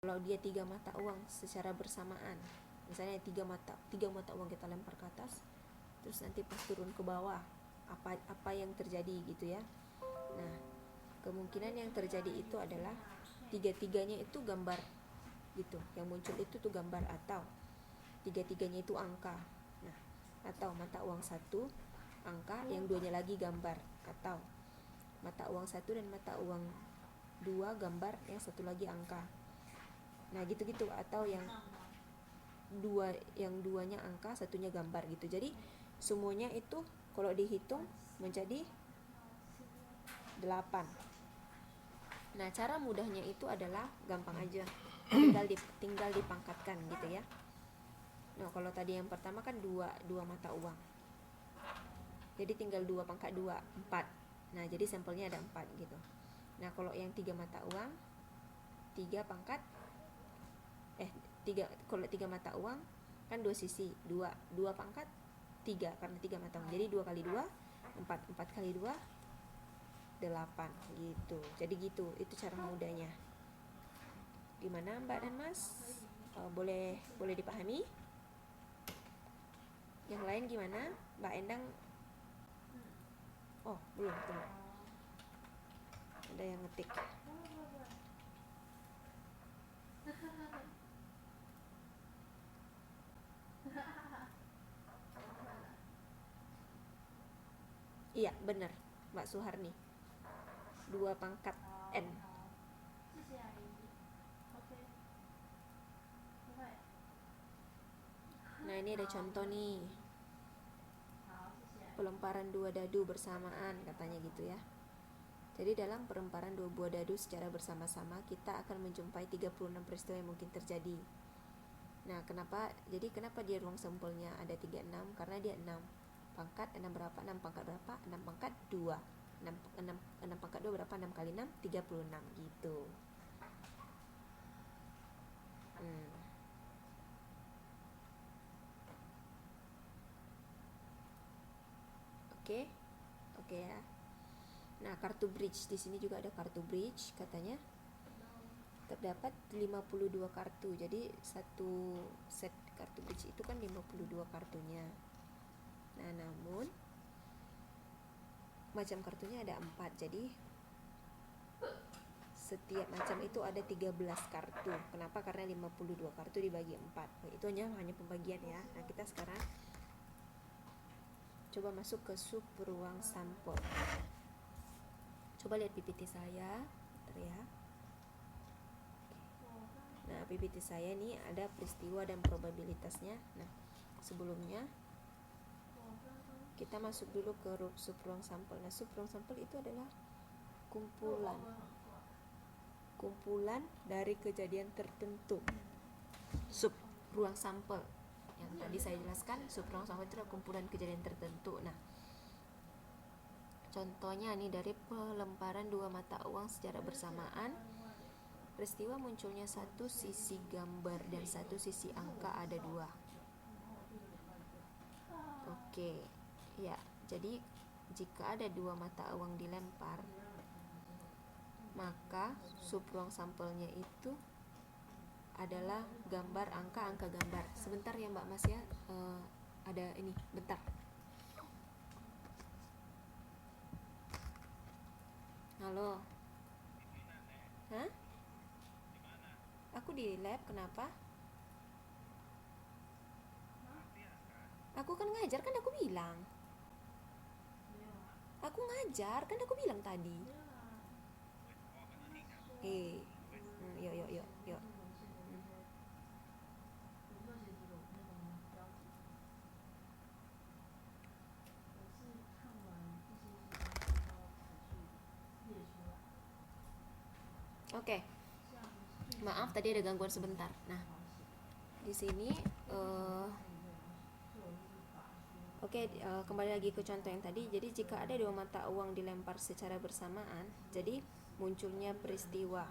Kalau dia 3 mata uang secara bersamaan, misalnya tiga mata uang kita lempar ke atas, terus nanti pas turun ke bawah, apa yang terjadi gitu ya. Nah, kemungkinan yang terjadi itu adalah tiga-tiganya itu gambar gitu, yang muncul itu tuh gambar, atau tiga-tiganya itu angka. Nah, atau mata uang satu angka, yang duanya lagi gambar, atau mata uang satu dan mata uang dua gambar, yang satu lagi angka. Nah gitu-gitu, atau yang duanya angka, satunya gambar gitu. Jadi semuanya itu kalau dihitung menjadi 8. Nah, cara mudahnya itu adalah gampang aja, tinggal dipangkatkan gitu ya. Nah, kalau tadi yang pertama kan dua mata uang, jadi tinggal 2 pangkat 2, 4. Nah, jadi sampelnya ada 4 gitu. Nah, kalau yang 3 mata uang, 3 pangkat kalau 3 mata uang kan 2 sisi, 2 pangkat 3 karena 3 mata uang. Jadi 2 kali 2 4, 4 kali 2 8 gitu. Jadi gitu, itu cara mudahnya. Gimana Mbak dan Mas? Boleh dipahami? Yang lain gimana? Mbak Endang? Oh, belum, tunggu. Ada yang ngetik. Iya, benar, Mbak Suharni. 2 pangkat N. Nah, ini ada contoh nih. Pelemparan 2 dadu bersamaan katanya gitu ya. Jadi dalam pelemparan 2 buah dadu secara bersama-sama, kita akan menjumpai 36 peristiwa yang mungkin terjadi. Nah, kenapa dia ruang sampelnya ada 36? Karena dia 6 pangkat 6 berapa? 6 pangkat berapa? 6 pangkat 2. 6 pangkat 2 berapa? 6 kali 6 36 gitu. Oke ya. Nah, kartu bridge, di sini juga ada kartu bridge katanya. Terdapat 52 kartu. Jadi satu set kartu bridge itu kan 52 kartunya. Nah, namun macam kartunya ada 4. Jadi setiap macam itu ada 13 kartu. Kenapa? Karena 52 kartu dibagi 4. Nah, itu hanya pembagian ya. Nah, kita sekarang coba masuk ke sub ruang sampel. Coba lihat PPT saya, bentar ya. Nah, PPT saya ini ada peristiwa dan probabilitasnya. Nah, sebelumnya kita masuk dulu ke sub ruang sampel. Nah, sub ruang sampel itu adalah kumpulan dari kejadian tertentu. Sub ruang sampel yang tadi saya jelaskan, sub ruang sampel itu adalah kumpulan kejadian tertentu. Nah, contohnya nih dari pelemparan 2 mata uang secara bersamaan, peristiwa munculnya satu sisi gambar dan satu sisi angka ada 2. Oke, ya. Jadi jika ada 2 mata uang dilempar, maka sub ruang sampelnya itu adalah gambar, angka gambar. Sebentar ya Mbak Mas ya, ada ini, bentar. Halo. Hah? Aku di lab, kenapa? Aku kan ngajar, kan aku bilang. Aku ngajar, kan aku bilang tadi. Yuk. Oke. Maaf tadi ada gangguan sebentar. Nah, di sini kembali lagi ke contoh yang tadi. Jadi jika ada 2 mata uang dilempar secara bersamaan, jadi munculnya peristiwa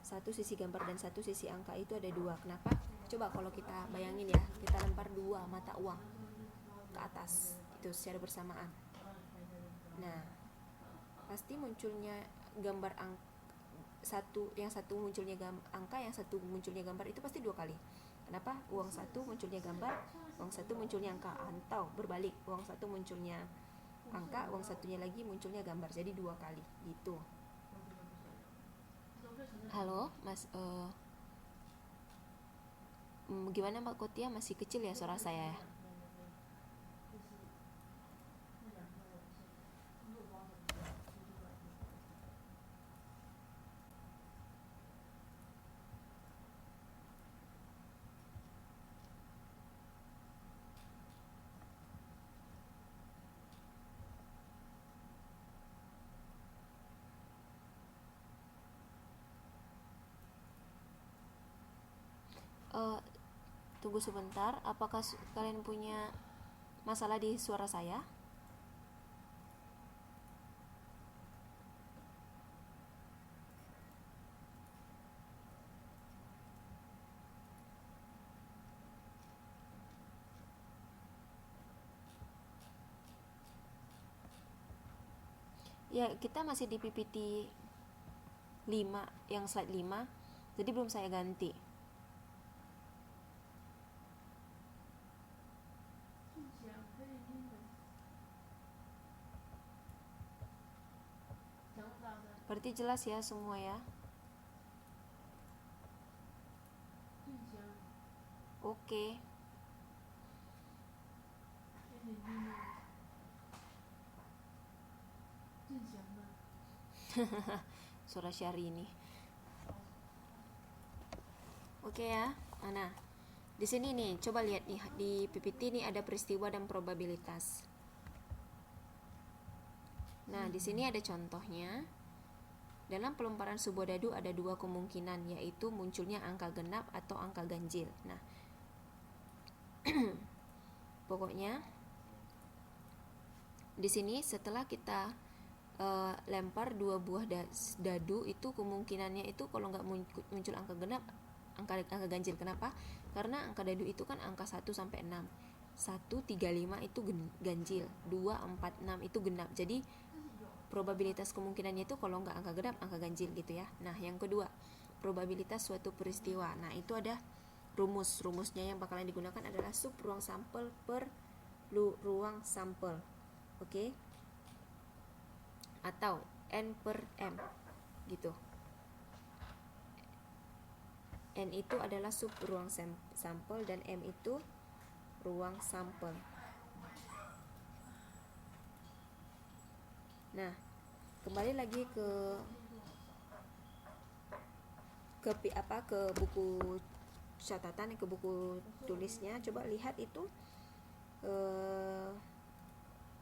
satu sisi gambar dan satu sisi angka itu ada 2. Kenapa? Coba kalau kita bayangin ya, kita lempar 2 mata uang ke atas itu secara bersamaan. Nah, pasti munculnya yang satu munculnya angka, yang satu munculnya gambar, itu pasti 2 kali. Kenapa? Uang satu munculnya gambar, uang satu munculnya angka, atau berbalik, uang satu munculnya angka, uang satunya lagi munculnya gambar, jadi 2 kali gitu. Halo Mas, gimana Mbak Kotia, masih kecil ya suara saya ya? Eh, Tunggu sebentar, apakah kalian punya masalah di suara saya? Ya, kita masih di PPT 5, yang slide 5, jadi belum saya ganti. Berarti jelas ya semua ya? Oke. Suara Syahrini. Oke ya. Nah, di sini nih, coba lihat nih di PPT ini ada peristiwa dan probabilitas. Nah, di sini ada contohnya. Dalam pelemparan sebuah dadu ada 2 kemungkinan, yaitu munculnya angka genap atau angka ganjil. Nah, pokoknya di sini setelah kita lempar 2 buah dadu, itu kemungkinannya itu kalau nggak muncul angka genap, angka ganjil. Kenapa? Karena angka dadu itu kan angka 1 sampai 6. 1, 3, 5 itu ganjil, 2, 4, 6 itu genap. Jadi probabilitas kemungkinannya itu kalau nggak angka genap, angka ganjil gitu ya. Nah, yang kedua, probabilitas suatu peristiwa. Nah, itu ada rumusnya yang bakalan digunakan adalah sub ruang sampel per ruang sampel. Oke? Atau N per M gitu. N itu adalah sub ruang sampel dan M itu ruang sampel. Nah, kembali lagi ke buku catatan, ke buku tulisnya. Coba lihat itu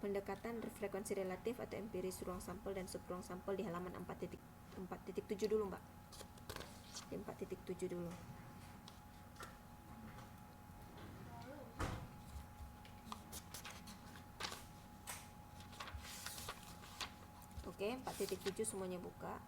pendekatan frekuensi relatif atau empiris ruang sampel dan sub ruang sampel di halaman 4.7 dulu, Mbak. Di 4.7 dulu. Oke, 4.7 semuanya buka.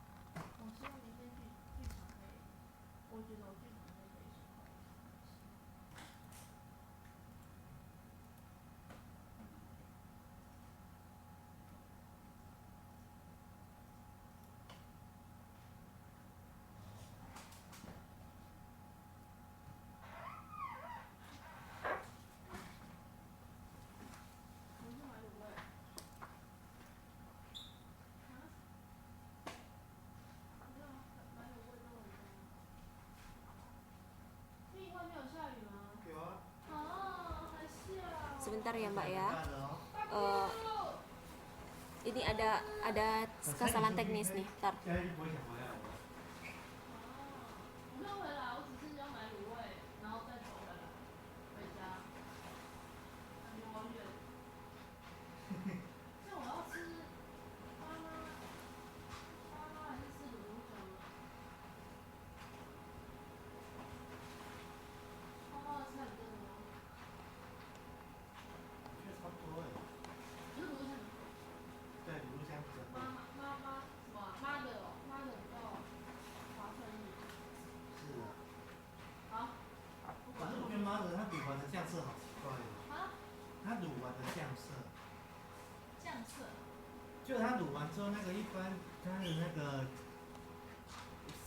Sebentar ya Mbak ya. Ini ada kesalahan teknis nih. Ntar.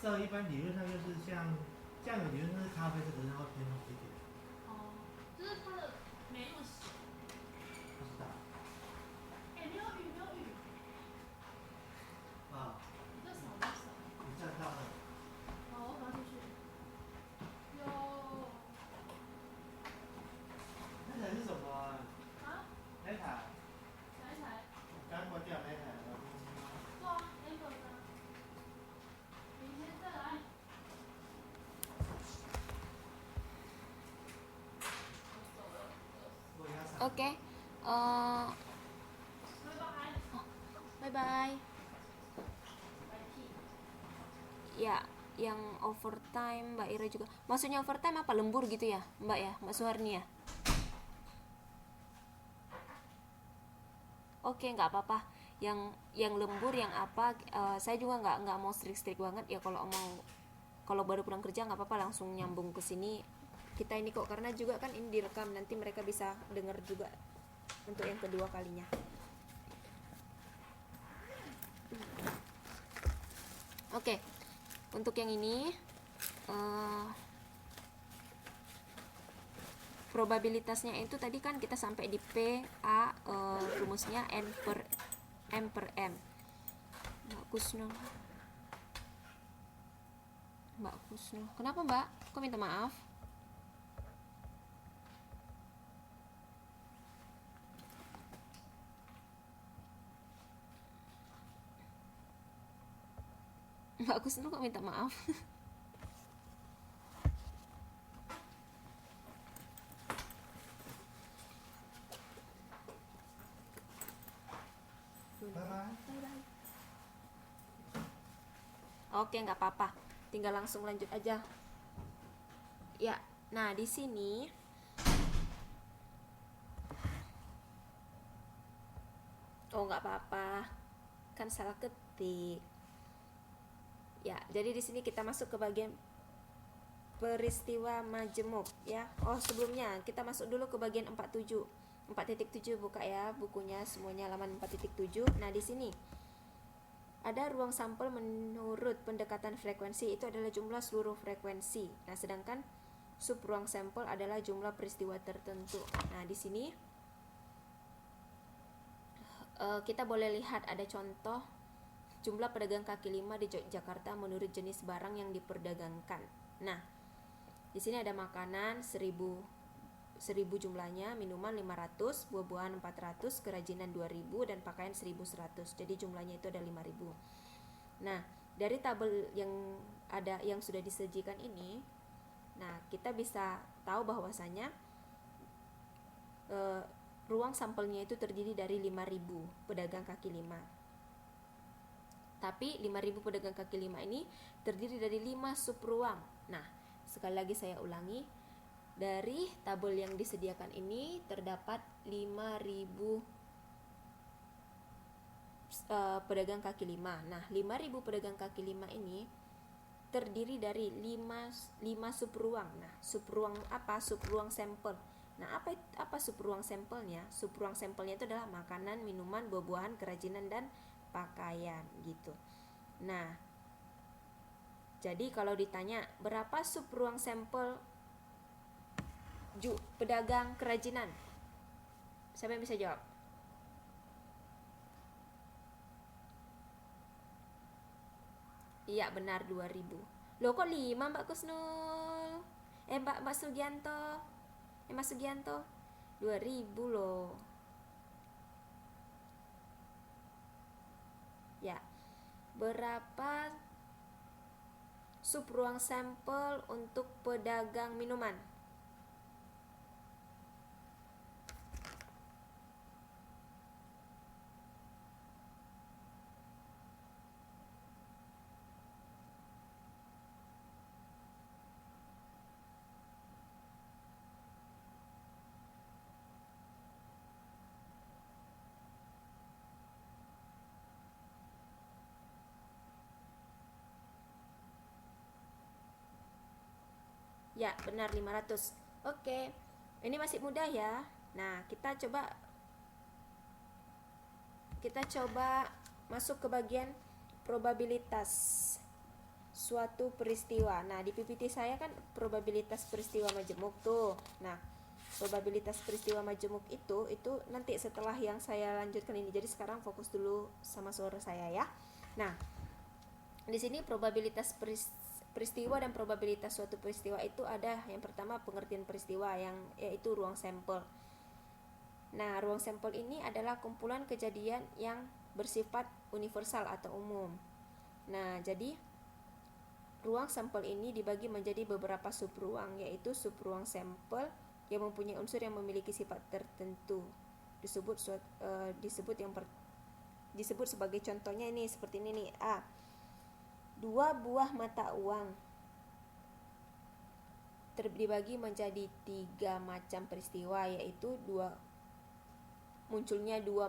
色一般理论上就是像酱油，理论上是咖啡色，可是它会偏红一点。哦，就是它的没那么咸。不知道。哎，没有雨，没有雨。啊，你这少，这少。你站到了。好，我赶快出去。有。那台是什么啊？啊？那台？哪一台？刚关掉那台遥控器吗？对啊，Amber 的。明天再来。我走了。我压伞。Oke, eh, 拜拜。bye bye. 拜屁。Ya, yang overtime Mbak Ira juga. Maksudnya overtime apa lembur gitu ya, Mbak ya, Mbak Suharni ya? Oke, nggak apa-apa. Yang lembur yang apa? Saya juga nggak mau strict banget ya, kalau baru pulang kerja nggak apa-apa langsung nyambung ke sini. Kita ini kok karena juga kan ini direkam, nanti mereka bisa dengar juga untuk yang kedua kalinya. Oke, untuk yang ini probabilitasnya itu tadi kan kita sampai di P A, rumusnya N per M. Mbak Kusno, kenapa Mbak? Kok minta maaf? Mbak Kusno kok minta maaf? Bye-bye. Oke, nggak apa-apa. Tinggal langsung lanjut aja. Ya, nah di sini nggak apa-apa. Kan salah ketik. Ya, jadi di sini kita masuk ke bagian peristiwa majemuk ya. Sebelumnya kita masuk dulu ke bagian 47. 4.7 buka ya bukunya semuanya halaman 4.7. Nah, di sini ada ruang sampel menurut pendekatan frekuensi itu adalah jumlah seluruh frekuensi. Nah, sedangkan sub ruang sampel adalah jumlah peristiwa tertentu. Nah, di sini kita boleh lihat ada contoh jumlah pedagang kaki lima di Yogyakarta menurut jenis barang yang diperdagangkan. Nah, di sini ada makanan 1000 jumlahnya, minuman 500, buah-buahan 400, kerajinan 2000 dan pakaian 1100. Jadi jumlahnya itu ada 5000. Nah, dari tabel yang sudah disajikan ini, nah kita bisa tahu bahwasanya ruang sampelnya itu terdiri dari 5000 pedagang kaki lima. Tapi 5000 pedagang kaki lima ini terdiri dari 5 sub ruang. Nah, sekali lagi saya ulangi, dari tabel yang disediakan ini terdapat 5000 pedagang kaki lima. Nah, 5000 pedagang kaki lima ini terdiri dari 5 sub ruang. Nah, sub ruang apa? Sub ruang sampel. Nah, apa sub ruang sampelnya? Sub ruang sampelnya itu adalah makanan, minuman, buah-buahan, kerajinan dan pakaian gitu. Nah, jadi kalau ditanya berapa sub ruang sampel pedagang kerajinan, siapa yang bisa jawab? Iya, benar 2000. Loh, kok 5 Mbak Kusnul? Mbak Sugianto. Mas Sugianto. 2000 loh. Ya. Berapa sub ruang sampel untuk pedagang minuman? Ya, benar 500. Oke. Ini masih mudah ya. Nah, kita coba masuk ke bagian probabilitas. suatu peristiwa. Nah, di PPT saya kan probabilitas peristiwa majemuk tuh. Nah, probabilitas peristiwa majemuk itu nanti setelah yang saya lanjutkan ini. Jadi sekarang fokus dulu sama suara saya ya. Nah, di sini probabilitas peristiwa dan probabilitas suatu peristiwa itu ada yang pertama pengertian peristiwa yang yaitu ruang sampel. Nah, ruang sampel ini adalah kumpulan kejadian yang bersifat universal atau umum. Nah, jadi ruang sampel ini dibagi menjadi beberapa subruang, yaitu subruang sampel yang mempunyai unsur yang memiliki sifat tertentu. Disebut sebagai contohnya ini seperti ini nih. A. 2 buah mata uang dibagi menjadi 3 macam peristiwa, yaitu munculnya dua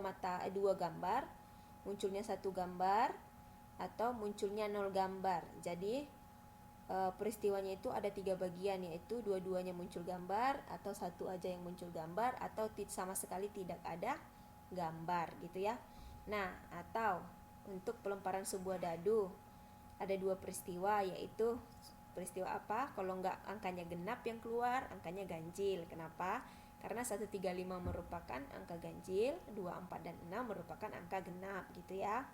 gambar, munculnya satu gambar, atau munculnya 0 gambar. Jadi peristiwanya itu ada 3 bagian, yaitu dua-duanya muncul gambar, atau satu aja yang muncul gambar, atau sama sekali tidak ada gambar gitu ya. Nah, atau untuk pelemparan sebuah dadu ada 2 peristiwa, yaitu peristiwa apa? Kalau enggak angkanya genap yang keluar, angkanya ganjil. Kenapa? Karena 135 merupakan angka ganjil, 24 dan 6 merupakan angka genap gitu ya.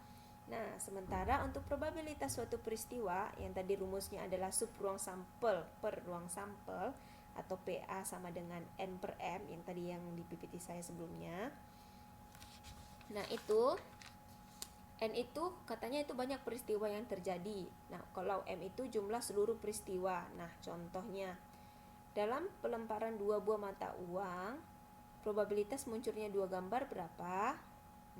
Nah, sementara untuk probabilitas suatu peristiwa yang tadi rumusnya adalah sub ruang sampel per ruang sampel atau PA sama dengan N per M yang tadi yang di PPT saya sebelumnya. Nah, itu N itu katanya itu banyak peristiwa yang terjadi. Nah, kalau M itu jumlah seluruh peristiwa. Nah, contohnya dalam pelemparan 2 buah mata uang, probabilitas munculnya 2 gambar berapa?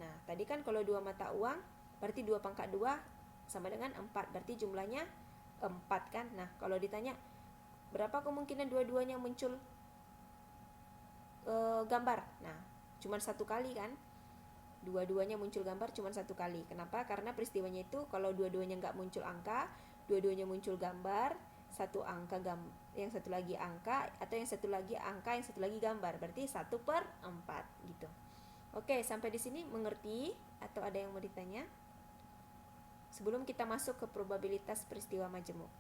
Nah, tadi kan kalau 2 mata uang berarti 2 pangkat 2 sama dengan 4, berarti jumlahnya 4 kan. Nah, kalau ditanya berapa kemungkinan dua-duanya muncul gambar? Nah, cuma 1 kali kan. Dua-duanya muncul gambar cuma 1 kali. Kenapa? Karena peristiwanya itu kalau dua-duanya nggak muncul angka, dua-duanya muncul gambar, satu angka yang satu lagi angka, atau yang satu lagi angka, yang satu lagi gambar, berarti 1/4 gitu. Oke, sampai di sini mengerti atau ada yang mau ditanya? Sebelum kita masuk ke probabilitas peristiwa majemuk.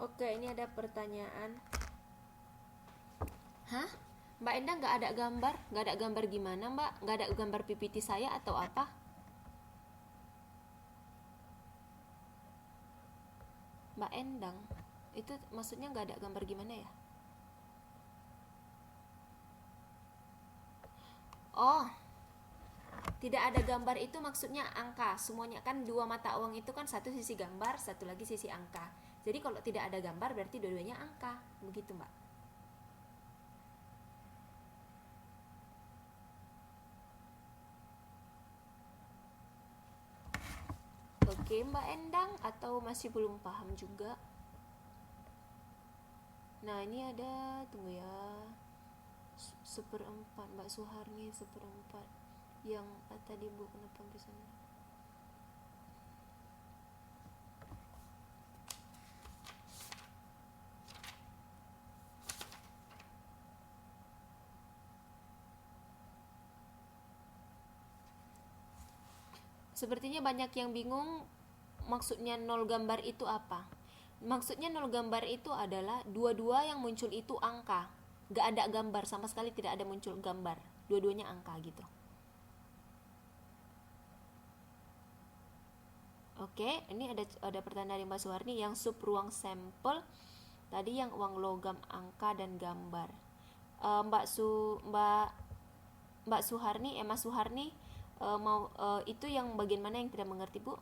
Oke, ini ada pertanyaan. Hah? Mbak Endang nggak ada gambar? Nggak ada gambar gimana, Mbak? Nggak ada gambar PPT saya atau apa? Mbak Endang, itu maksudnya nggak ada gambar gimana ya? Oh, tidak ada gambar itu maksudnya angka. Semuanya kan 2 mata uang itu kan satu sisi gambar, satu lagi sisi angka. Jadi kalau tidak ada gambar berarti dua-duanya angka. Begitu, Mbak. Oke, Mbak Endang, atau masih belum paham juga? Nah, ini ada, tunggu ya, 1/4, Mbak Suharni 1/4. Yang tadi Bu, kenapa bisa? Sepertinya banyak yang bingung maksudnya 0 gambar itu apa. Maksudnya 0 gambar itu adalah dua-dua yang muncul itu angka, gak ada gambar, sama sekali tidak ada muncul gambar, dua-duanya angka gitu. Oke, ini ada pertanyaan dari Mbak Suharni yang sub ruang sampel tadi yang uang logam, angka dan gambar. Mbak Suharni, Mas Suharni, itu yang bagian mana yang tidak mengerti, Bu?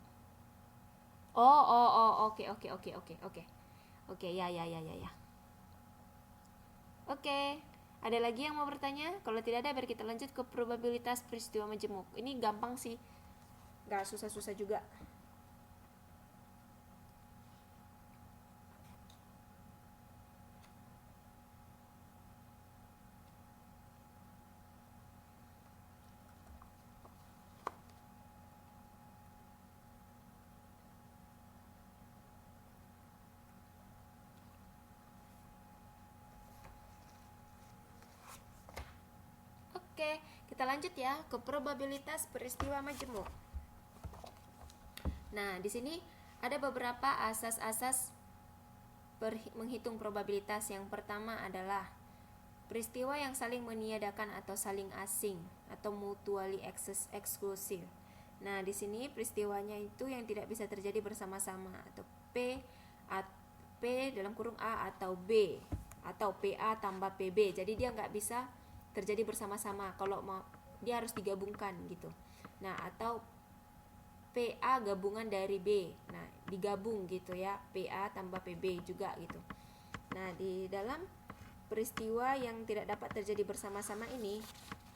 Oke, oke, oke, oke, oke. Oke, ya, ya, ya, ya, ya. Oke, ada lagi yang mau bertanya? Kalau tidak ada, biar kita lanjut ke probabilitas peristiwa majemuk. Ini gampang sih, nggak susah-susah juga. Oke, kita lanjut ya ke probabilitas peristiwa majemuk. Nah, di sini ada beberapa asas-asas menghitung probabilitas. Yang pertama adalah peristiwa yang saling meniadakan atau saling asing atau mutually exclusive. Nah, di sini peristiwanya itu yang tidak bisa terjadi bersama-sama atau P dalam kurung A atau B atau PA tambah PB. Jadi dia nggak bisa terjadi bersama-sama. Kalau mau dia harus digabungkan gitu. Nah, atau PA gabungan dari B. Nah, digabung gitu ya. PA tambah PB juga gitu. Nah, di dalam peristiwa yang tidak dapat terjadi bersama-sama ini,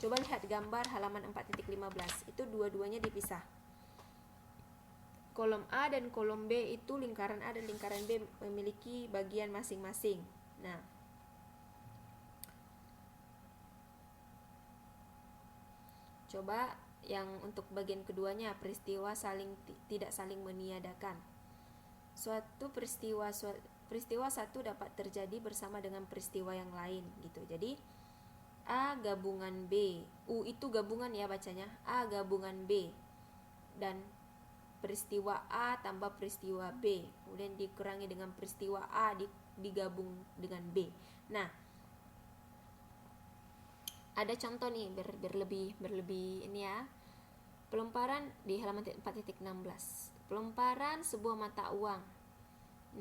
coba lihat gambar halaman 4.15. Itu dua-duanya dipisah. Kolom A dan kolom B itu lingkaran A dan lingkaran B memiliki bagian masing-masing. Nah, coba yang untuk bagian keduanya, peristiwa tidak saling meniadakan. Suatu peristiwa satu dapat terjadi bersama dengan peristiwa yang lain gitu. Jadi A gabungan B, U itu gabungan ya bacanya, A gabungan B, dan peristiwa A tambah peristiwa B, kemudian dikurangi dengan peristiwa A digabung dengan B. Nah, ada contoh nih berlebih ini ya. Pelemparan di halaman 4.16. Pelemparan sebuah mata uang.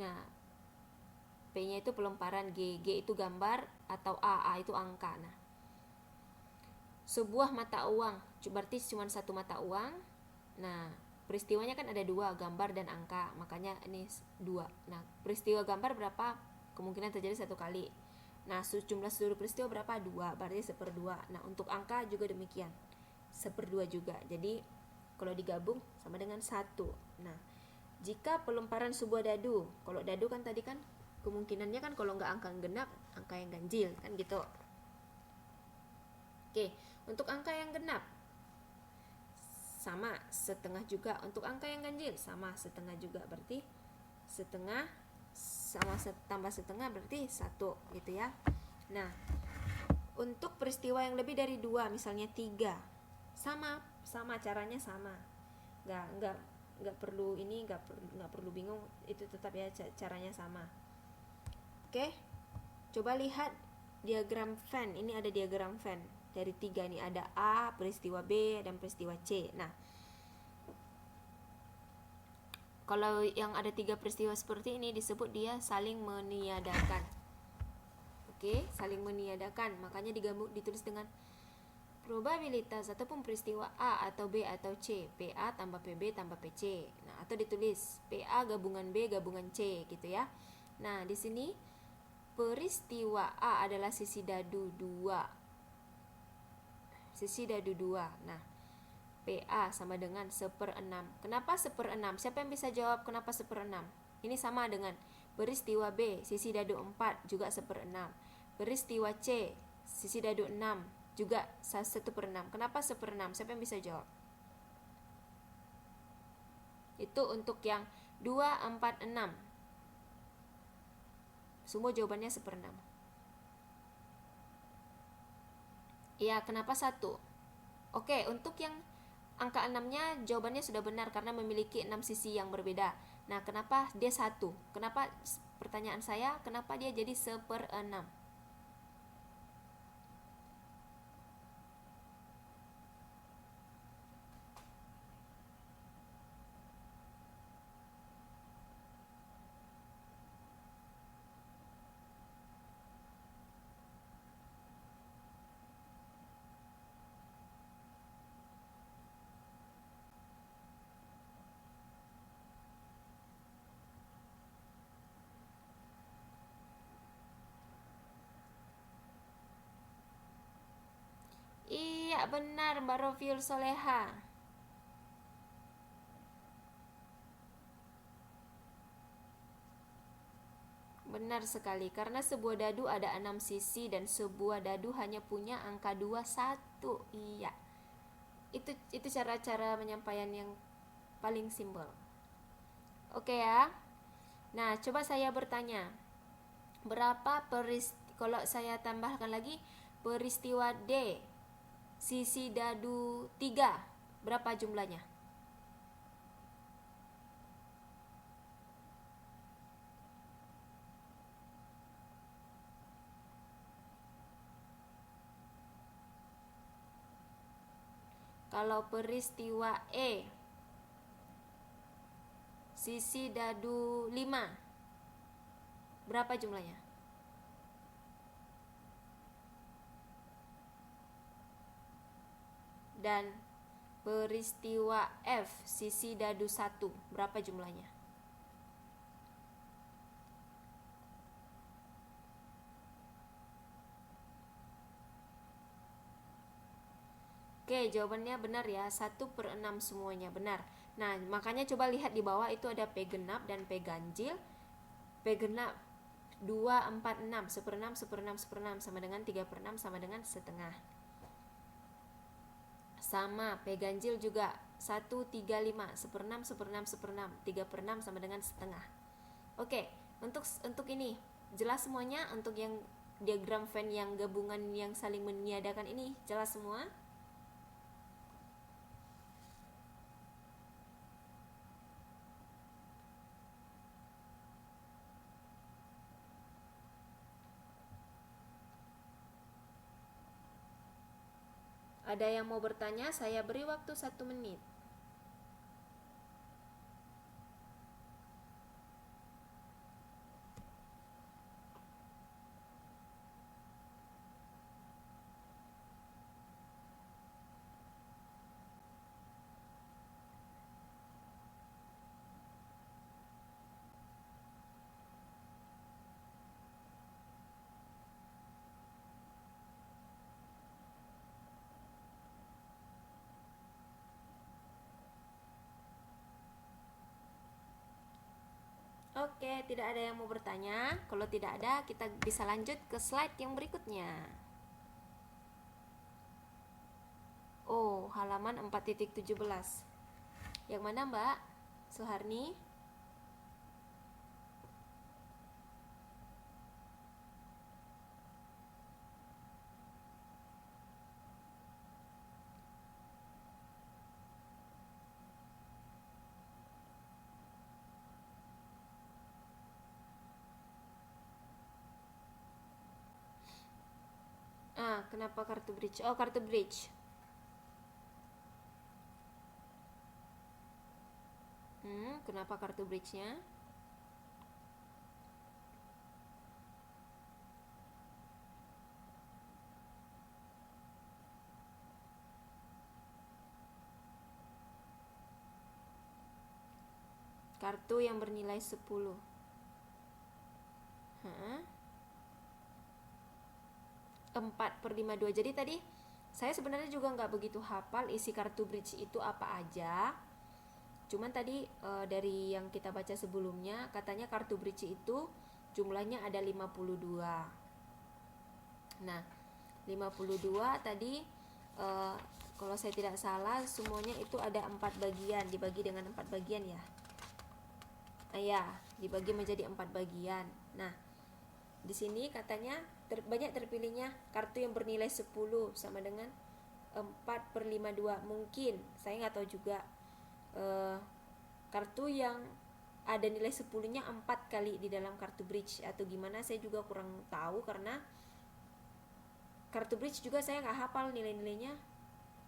Nah, P-nya itu pelemparan, G itu gambar atau A itu angka. Nah, sebuah mata uang, berarti cuma satu mata uang. Nah, peristiwanya kan ada dua, gambar dan angka, makanya ini 2. Nah, peristiwa gambar berapa? Kemungkinan terjadi 1 kali. Nah, jumlah seluruh peristiwa berapa? 2, berarti 1/2. Nah, untuk angka juga demikian, 1/2 juga. Jadi kalau digabung sama dengan 1. Nah, jika pelemparan sebuah dadu, kalau dadu kan tadi kan kemungkinannya kan kalau nggak angka genap, angka yang ganjil kan gitu. Oke, untuk angka yang genap sama setengah juga, untuk angka yang ganjil sama setengah juga, berarti setengah sama tambah setengah berarti 1 gitu ya. Nah, untuk peristiwa yang lebih dari 2, misalnya 3, sama caranya sama, nggak perlu nggak perlu bingung, itu tetap ya caranya sama. Oke, coba lihat diagram Venn. Ini ada diagram Venn dari 3 nih, ada A, peristiwa B, dan peristiwa C. Nah, kalau yang ada 3 peristiwa seperti ini disebut dia saling meniadakan. Oke, saling meniadakan, makanya ditulis dengan probabilitas ataupun peristiwa A atau B atau C, PA tambah PB tambah PC. Nah, atau ditulis PA gabungan B gabungan C gitu ya. Nah, di sini peristiwa A adalah sisi dadu 2. Sisi dadu 2. Nah, PA sama dengan 1/6. Kenapa 1/6? Siapa yang bisa jawab kenapa 1/6? Ini sama dengan peristiwa B, sisi dadu 4 juga 1/6. Peristiwa C, sisi dadu 6 juga 1/6. Kenapa 1/6? Siapa yang bisa jawab? Itu untuk yang 2, 4, 6. Semua jawabannya 1/6. Ya, kenapa 1? Oke, untuk yang angka 6-nya jawabannya sudah benar karena memiliki 6 sisi yang berbeda. Nah, kenapa dia 1? Kenapa, pertanyaan saya, kenapa dia jadi 1/6? Tidak benar, Mbak Rofiul Soleha. Benar sekali, karena sebuah dadu ada 6 sisi dan sebuah dadu hanya punya angka 2, 1. Iya. Itu cara-cara penyampaian yang paling simpel. Oke ya. Nah, coba saya bertanya. Kalau saya tambahkan lagi peristiwa D, sisi dadu 3, berapa jumlahnya? Kalau peristiwa E, sisi dadu 5, berapa jumlahnya? Dan peristiwa F, sisi dadu 1, berapa jumlahnya? Oke, jawabannya benar ya, 1/6 semuanya benar. Nah, makanya coba lihat di bawah itu ada P genap dan P ganjil. P genap 2, 4, 6, 1/6, 1/6, 1/6 sama dengan 3/6 sama dengan setengah. Sama, P ganjil juga 1, 3, 5, 1/6, 1/6, 1/6, 3/6 sama dengan setengah. Oke, untuk ini jelas semuanya. Untuk yang diagram Venn yang gabungan yang saling meniadakan ini jelas semua? Ada yang mau bertanya? Saya beri waktu 1 menit. Oke, tidak ada yang mau bertanya. Kalau tidak ada, kita bisa lanjut ke slide yang berikutnya. Oh, halaman 4.17. Yang mana, Mbak Suharni? Kenapa kartu bridge? Oh, kartu bridge. Kenapa kartu bridge-nya? Kartu yang bernilai 10. 4/52. Jadi tadi saya sebenarnya juga nggak begitu hafal isi kartu bridge itu apa aja. Cuman tadi dari yang kita baca sebelumnya katanya kartu bridge itu jumlahnya ada 52. Nah, 52 tadi kalau saya tidak salah semuanya itu ada 4 bagian, dibagi dengan 4 bagian ya. Ya, dibagi menjadi 4 bagian. Nah, di sini katanya banyak terpilihnya kartu yang bernilai 10 sama dengan 4/52. Mungkin saya nggak tahu juga kartu yang ada nilai 10-nya 4 kali di dalam kartu bridge atau gimana, saya juga kurang tahu karena kartu bridge juga saya nggak hafal nilai-nilainya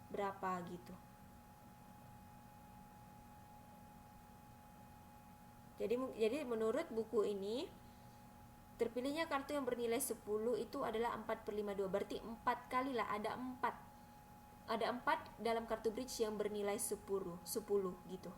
berapa gitu. Jadi menurut buku ini terpilihnya kartu yang bernilai 10 itu adalah 4/52. Berarti 4 kali lah, ada 4 dalam kartu bridge yang bernilai 10 gitu.